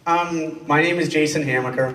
My name is Jason Hamacher.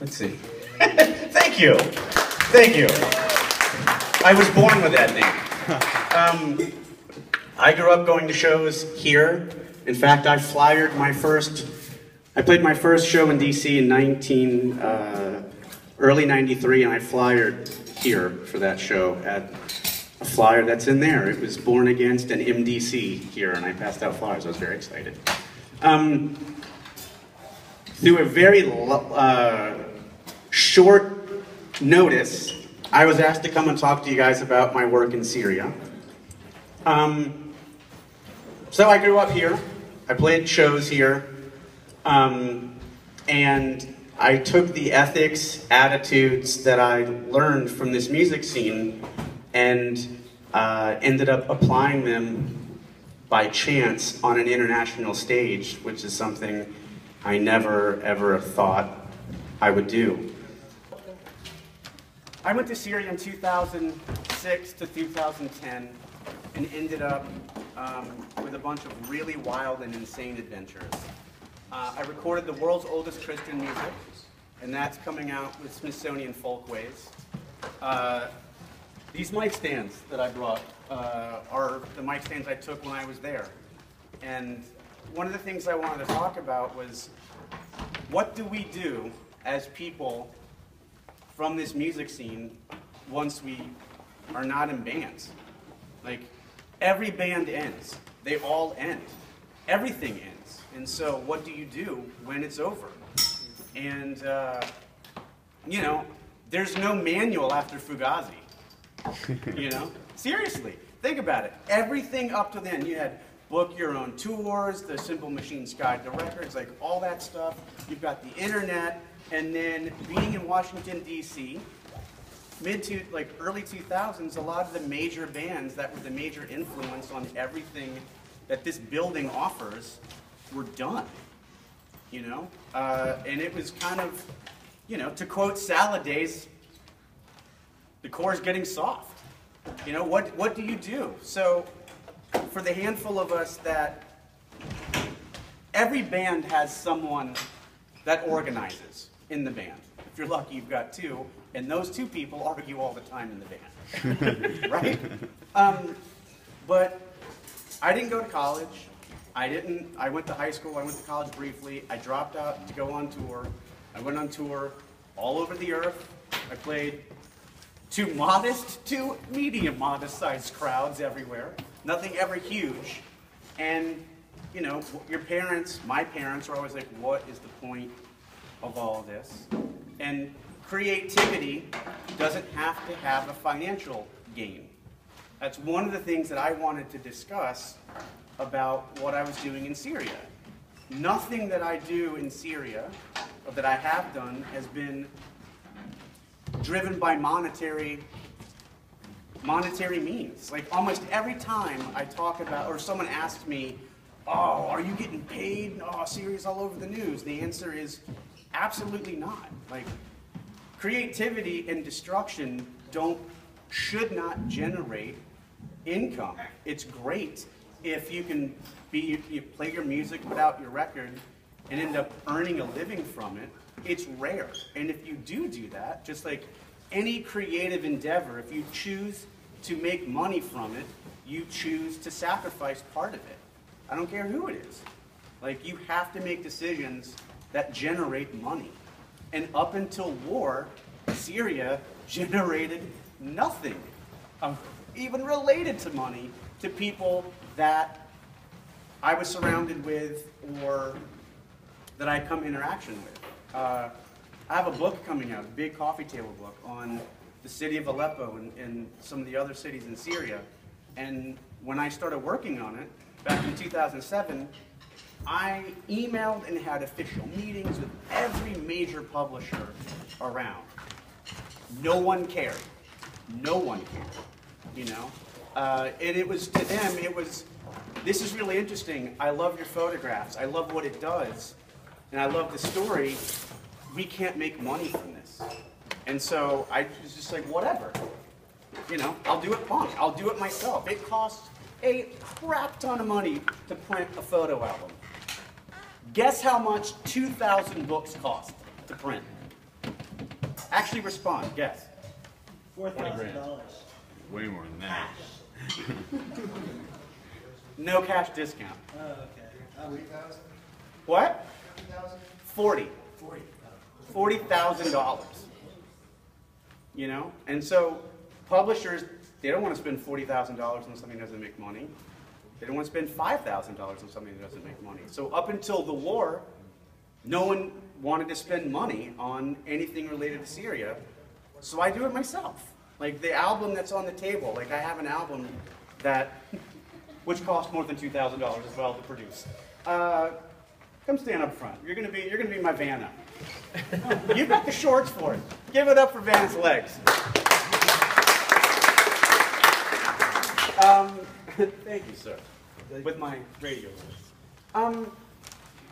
Let's see. Thank you. Thank you. I was born with that name. I grew up going to shows here. In fact, I played my first show in DC in early 93, and I flyered here for that show at a flyer that's in there. It was Born Against an MDC here, and I passed out flyers. I was very excited. Through a very short notice, I was asked to come and talk to you guys about my work in Syria. So I grew up here. I played shows here. And I took the ethics, attitudes that I learned from this music scene and ended up applying them by chance on an international stage, which is something I never ever thought I would do. I went to Syria in 2006 to 2010 and ended up with a bunch of really wild and insane adventures. I recorded the world's oldest Christian music, and that's coming out with Smithsonian Folkways. These mic stands that I brought are the mic stands I took when I was there. And one of the things I wanted to talk about was, what do we do as people from this music scene once we are not in bands? Like, every band ends. They all end. Everything ends. And so what do you do when it's over? And, you know, there's no manual after Fugazi. You know? Seriously. Think about it. Everything up to then, you had book your own tours, the Simple Machines Guide to Records, like all that stuff. You've got the internet, and then being in Washington, D.C., early 2000s, a lot of the major bands that were the major influence on everything that this building offers were done, you know? And it was kind of, you know, to quote Salad Days, the core's getting soft. You know, what do you do? So, for the handful of us that, every band has someone that organizes in the band. If you're lucky, you've got two, and those two people argue all the time in the band, right? But I didn't go to college. I went to high school, I went to college briefly. I dropped out to go on tour. I went on tour all over the earth. I played to modest to medium modest sized crowds everywhere. Nothing ever huge. And, you know, my parents were always like, what is the point of all of this? And creativity doesn't have to have a financial gain. That's one of the things that I wanted to discuss about what I was doing in Syria. Nothing that I do in Syria, or that I have done, has been driven by monetary means. Like, almost every time I talk about, or someone asks me, oh, are you getting paid? Oh, Syria's all over the news. The answer is absolutely not. Like, creativity and destruction should not generate income. It's great if you can you play your music, put out your record, and end up earning a living from it. It's rare. And if you do that, just like any creative endeavor, if you choose to make money from it, you choose to sacrifice part of it. I don't care who it is. Like, you have to make decisions that generate money. And up until war, Syria generated nothing, even related to money, to people that I was surrounded with or that I come interaction with. I have a book coming out, a big coffee table book on the city of Aleppo and some of the other cities in Syria. And when I started working on it, back in 2007, I emailed and had official meetings with every major publisher around. No one cared. No one cared, you know? And it was, to them, it was, this is really interesting. I love your photographs. I love what it does. And I love the story. We can't make money from this. And so I was just like, whatever. You know, I'll do it punk. I'll do it myself. It costs a crap ton of money to print a photo album. Guess how much 2,000 books cost to print? Actually respond, guess. $4,000. Way more than that. No cash discount. Oh, okay. 40,000? What? 50,000? 40. 40. $40,000. You know? And so publishers, they don't want to spend $40,000 on something that doesn't make money. They don't want to spend $5,000 on something that doesn't make money. So up until the war, no one wanted to spend money on anything related to Syria. So I do it myself. Like the album that's on the table, like I have an album that, which cost more than $2,000 as well to produce. Come stand up front. You're gonna be my Vanna. You've got the shorts for it. Give it up for Vanna's legs. Thank you, sir. With my radio voice.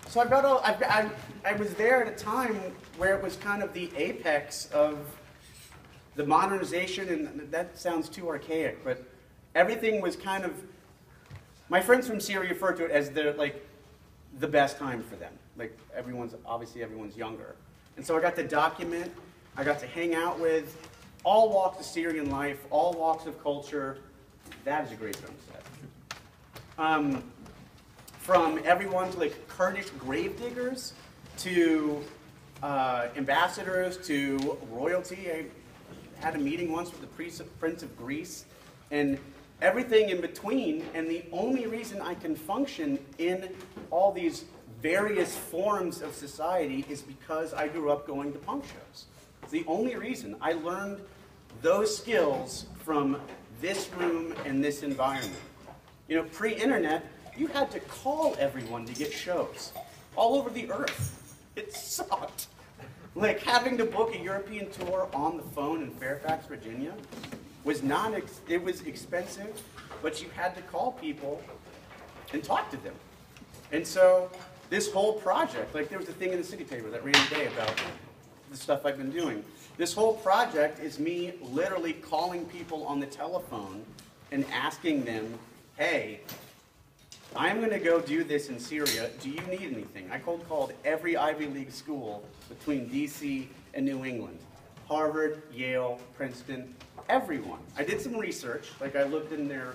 So I was there at a time where it was kind of the apex of the modernization, and that sounds too archaic, but everything was kind of, my friends from Syria refer to it as the best time for them. Like obviously everyone's younger. And so I got to document, I got to hang out with all walks of Syrian life, all walks of culture. That is a great drum set. From everyone to like Kurdish gravediggers to ambassadors to royalty. I had a meeting once with the Prince of Greece and everything in between. And the only reason I can function in all these various forms of society is because I grew up going to punk shows. It's the only reason. I learned those skills from this room and this environment. You know, pre-internet, you had to call everyone to get shows all over the earth. It sucked. Like having to book a European tour on the phone in Fairfax, Virginia was it was expensive, but you had to call people and talk to them. And so this whole project, like there was a thing in the city paper that ran today about the stuff I've been doing. This whole project is me literally calling people on the telephone and asking them, hey, I'm going to go do this in Syria. Do you need anything? I cold called every Ivy League school between DC and New England. Harvard, Yale, Princeton, everyone. I did some research. Like I looked in their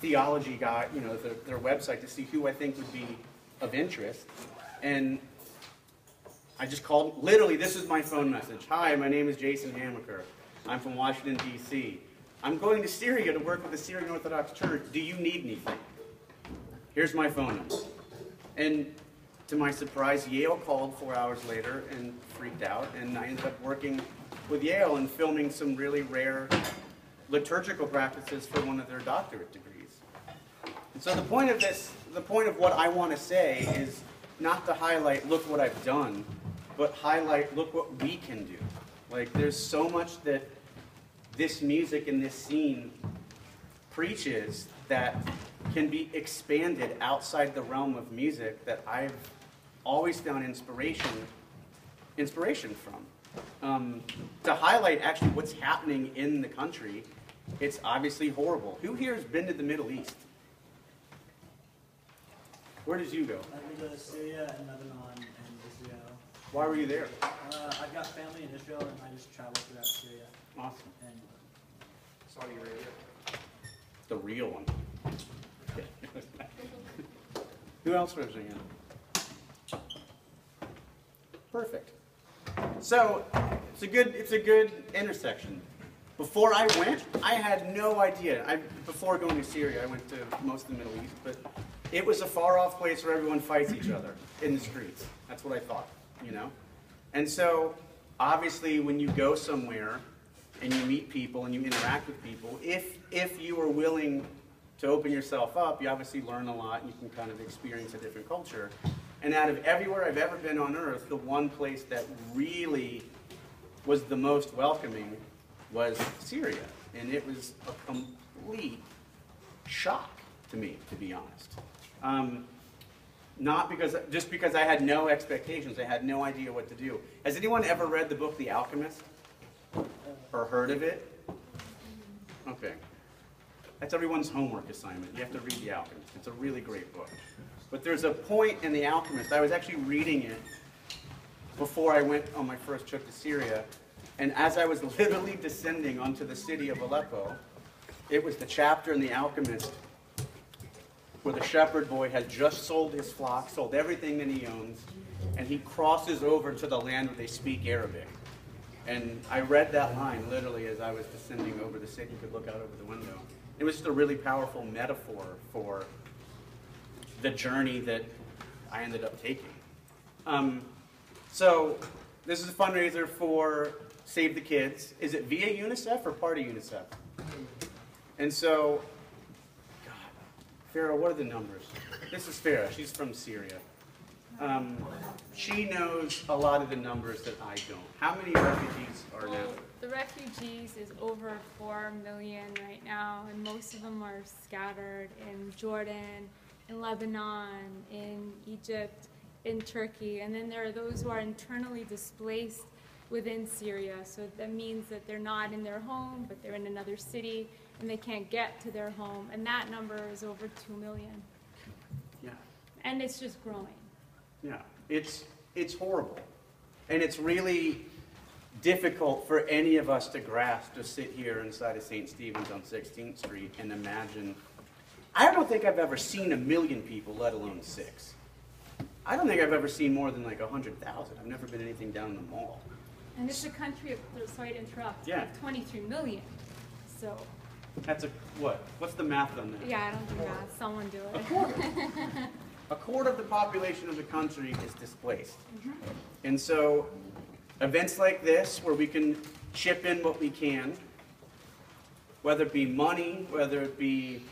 theology guide, you know, their website to see who I think would be of interest. And I just called, literally, this is my phone message. Hi, my name is Jason Hamacher. I'm from Washington, D.C. I'm going to Syria to work with the Syrian Orthodox Church. Do you need anything? Here's my phone number. And to my surprise, Yale called 4 hours later and freaked out, and I ended up working with Yale and filming some really rare liturgical practices for one of their doctorate degrees. And so the point of what I want to say is not to highlight, look what I've done, but highlight, look what we can do. Like, there's so much that this music and this scene preaches that can be expanded outside the realm of music that I've always found inspiration from. To highlight actually what's happening in the country, it's obviously horrible. Who here has been to the Middle East? Where did you go? I've been to Syria and Lebanon and Israel. Why were you there? I've got family in Israel and I just traveled throughout Syria. Awesome. And Saudi Arabia. The real one. Who else was in? Perfect. So it's a good intersection. Before I went, I had no idea. Before going to Syria, I went to most of the Middle East, but it was a far-off place where everyone fights each other in the streets. That's what I thought, you know? And so, obviously, when you go somewhere and you meet people and you interact with people, if you are willing to open yourself up, you obviously learn a lot and you can kind of experience a different culture. And out of everywhere I've ever been on earth, the one place that really was the most welcoming was Syria. And it was a complete shock to me, to be honest. Just because I had no expectations, I had no idea what to do. Has anyone ever read the book The Alchemist? Or heard of it? Okay. That's everyone's homework assignment. You have to read The Alchemist. It's a really great book. But there's a point in The Alchemist, I was actually reading it before I went on my first trip to Syria, and as I was literally descending onto the city of Aleppo, it was the chapter in The Alchemist where the shepherd boy had just sold his flock, sold everything that he owns, and he crosses over to the land where they speak Arabic. And I read that line literally as I was descending over the city. You could look out over the window. It was just a really powerful metaphor for the journey that I ended up taking. So this is a fundraiser for Save the Kids. Is it via UNICEF or part of UNICEF? And so, God, Farah, what are the numbers? This is Farah. She's from Syria. She knows a lot of the numbers that I don't. How many refugees are now? The refugees is over 4 million right now, and most of them are scattered in Jordan, in Lebanon, in Egypt, in Turkey, and then there are those who are internally displaced within Syria. So that means that they're not in their home, but they're in another city, and they can't get to their home, and that number is over 2 million. Yeah. And it's just growing. Yeah, it's horrible. And it's really difficult for any of us to grasp to sit here inside of St. Stephen's on 16th Street and imagine. I don't think I've ever seen 1 million people, let alone 6. I don't think I've ever seen more than like 100,000. I've never been anything down in the mall. And it's a country of, sorry to interrupt, Yeah. of 23 million. So, That's what? What's the math on that? yeah, I don't do math. Someone do A it. quarter. A quarter of the population of the country is displaced. And so events like this, where we can chip in what we can, whether it be money, whether it be...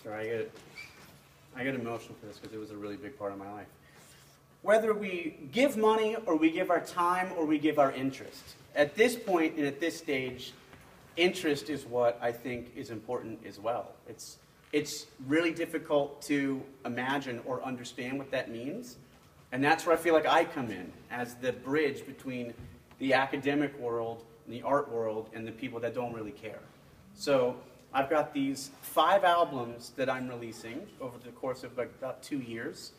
Sorry, I get emotional for this because it was a really big part of my life. Whether we give money or we give our time or we give our interest. At this point and at this stage, interest is what I think is important as well. It's really difficult to imagine or understand what that means. And that's where I feel like I come in as the bridge between the academic world, and the art world, and the people that don't really care. So I've got these 5 albums that I'm releasing over the course of like about 2 years.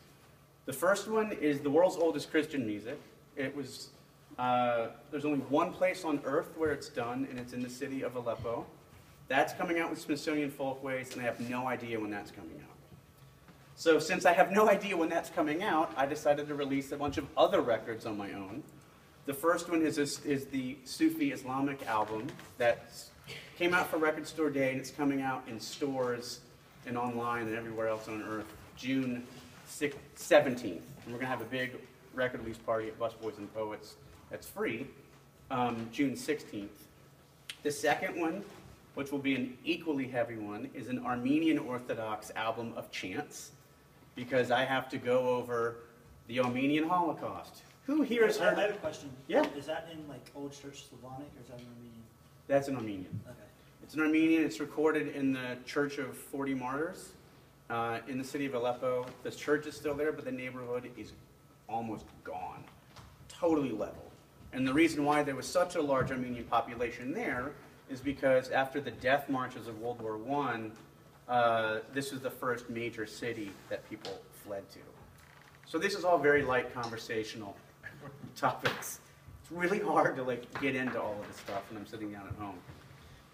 The first one is the world's oldest Christian music. It was, there's only one place on earth where it's done, and it's in the city of Aleppo. That's coming out with Smithsonian Folkways, and I have no idea when that's coming out. So since I have no idea when that's coming out, I decided to release a bunch of other records on my own. The first one is the Sufi Islamic album that came out for Record Store Day, and it's coming out in stores and online and everywhere else on earth June 17th. And we're going to have a big record release party at Busboys and Poets that's free, June 16th. The second one, which will be an equally heavy one, is an Armenian Orthodox album of chants, because I have to go over the Armenian Holocaust. Who here has heard? I have a question. Yeah. Is that in like Old Church Slavonic or is that in Armenian? That's an Armenian. Okay. It's an Armenian. It's recorded in the Church of 40 Martyrs in the city of Aleppo. The church is still there, but the neighborhood is almost gone, totally leveled. And the reason why there was such a large Armenian population there is because after the death marches of World War I, this was the first major city that people fled to. So this is all very light conversational topics. It's really hard to get into all of this stuff when I'm sitting down at home.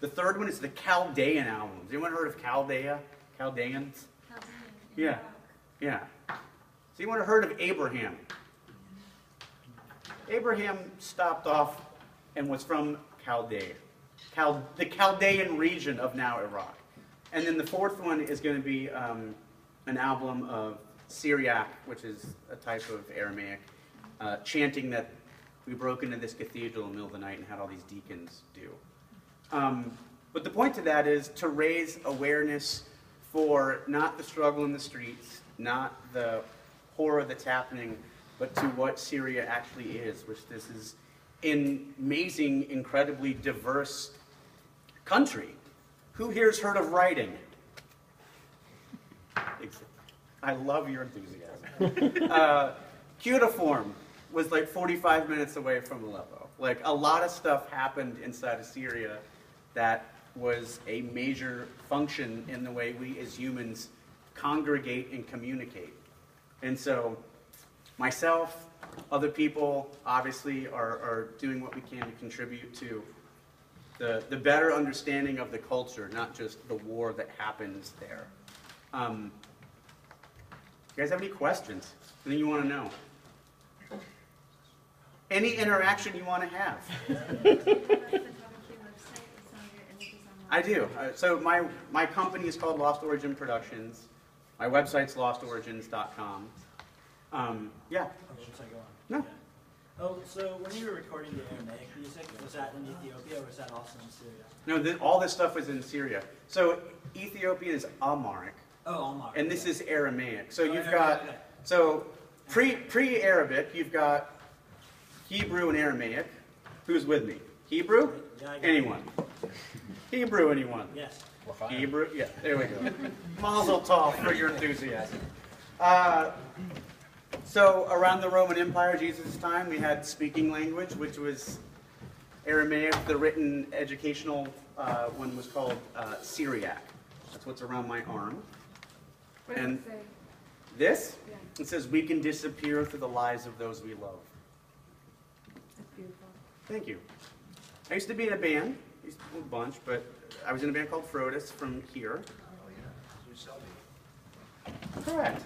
The third one is the Chaldean album. Has anyone heard of Chaldea? Chaldeans? Yeah. Yeah. Has anyone heard of Abraham? Abraham stopped off and was from Chaldea. The Chaldean region of now Iraq. And then the fourth one is going to be an album of Syriac, which is a type of Aramaic, chanting that we broke into this cathedral in the middle of the night and had all these deacons do. But the point to that is to raise awareness for not the struggle in the streets, not the horror that's happening, but to what Syria actually is, which this is an amazing, incredibly diverse country. Who here has heard of writing? I love your enthusiasm. Cuneiform was like 45 minutes away from Aleppo. Like a lot of stuff happened inside of Syria that was a major function in the way we as humans congregate and communicate. And so myself, other people obviously are doing what we can to contribute to the better understanding of the culture, not just the war that happens there. You guys have any questions? Anything you want to know? Any interaction you want to have? I do. So my company is called Lost Origin Productions. My website's lostorigins.com. Yeah. Oh, should I go on? No. Yeah. Oh, so when you were recording the Aramaic music, was that in Ethiopia or was that also in Syria? No, all this stuff was in Syria. So Ethiopian is Amharic, Oh, Hamacher. and this is Aramaic. So Oh, you've Aramaic, got, okay. so pre-Arabic, you've got Hebrew and Aramaic. Who's with me? Hebrew? Yeah, I got Anyone? Hebrew, anyone? Yes. Hebrew? Yeah, there we go. Mazel tov for your enthusiasm. So around the Roman Empire, Jesus' time, we had speaking language, which was Aramaic. The written educational one was called Syriac. That's what's around my arm. What does And it say? this, Yeah, it says, "We can disappear through the lives of those we love." that's beautiful. Thank you. I used to be in a band, a bunch, but I was in a band called Frodis from here. Correct.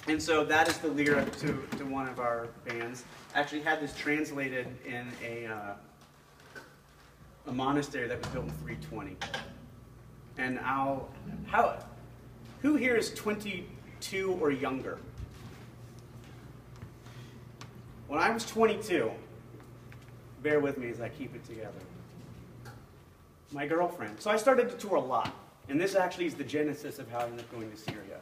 And so that is the lyric to one of our bands. I actually had this translated in a monastery that was built in 320. And who here is 22 or younger? When I was 22, bear with me as I keep it together. My girlfriend. So I started to tour a lot. And this actually is the genesis of how I ended up going to Syria.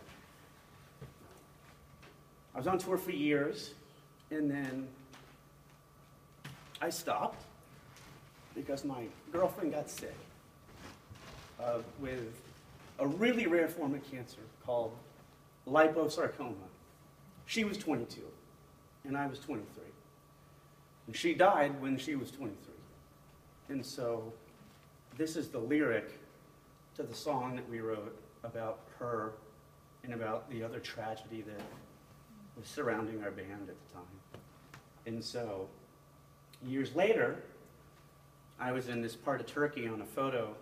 I was on tour for years, and then I stopped because my girlfriend got sick with a really rare form of cancer called liposarcoma. She was 22, and I was 23. And she died when she was 23. And so this is the lyric to the song that we wrote about her and about the other tragedy that was surrounding our band at the time. And so, years later, I was in this part of Turkey on a photo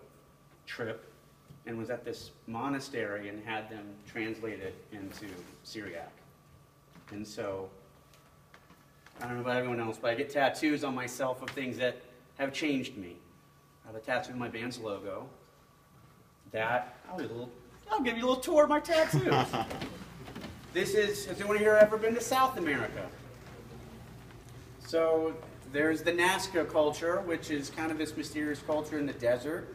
trip and was at this monastery and had them translate it into Syriac. And so, I don't know about everyone else, but I get tattoos on myself of things that have changed me. I have a tattoo of my band's logo. I'll give you a little tour of my tattoos. Has anyone here ever been to South America? So there's the Nazca culture, which is kind of this mysterious culture in the desert.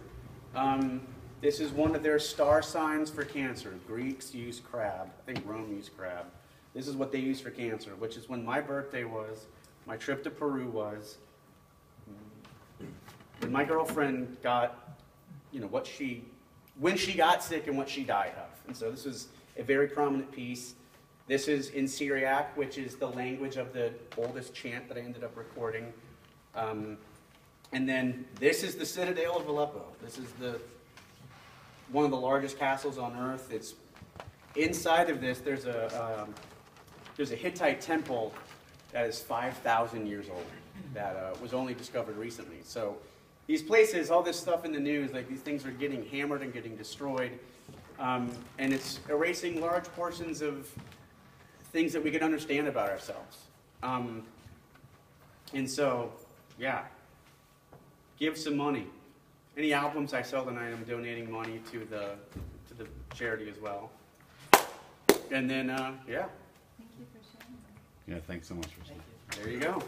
This is one of their star signs for cancer. Greeks use crab. I think Rome used crab. This is what they use for cancer, which is when my birthday was, my trip to Peru was, when my girlfriend got, when she got sick and what she died of. And so this is a very prominent piece. This is in Syriac, which is the language of the oldest chant that I ended up recording. And then this is the citadel of Aleppo. This is one of the largest castles on earth. It's inside of this. There's a Hittite temple that is 5,000 years old that was only discovered recently. So these places, all this stuff in the news, like these things are getting hammered and getting destroyed, and it's erasing large portions of things that we can understand about ourselves. And so, yeah, give some money. Any albums I sell tonight, I'm donating money to the charity as well. And then, yeah, Thank you for sharing that. Yeah, thanks so much for saying. Thank you. there you go.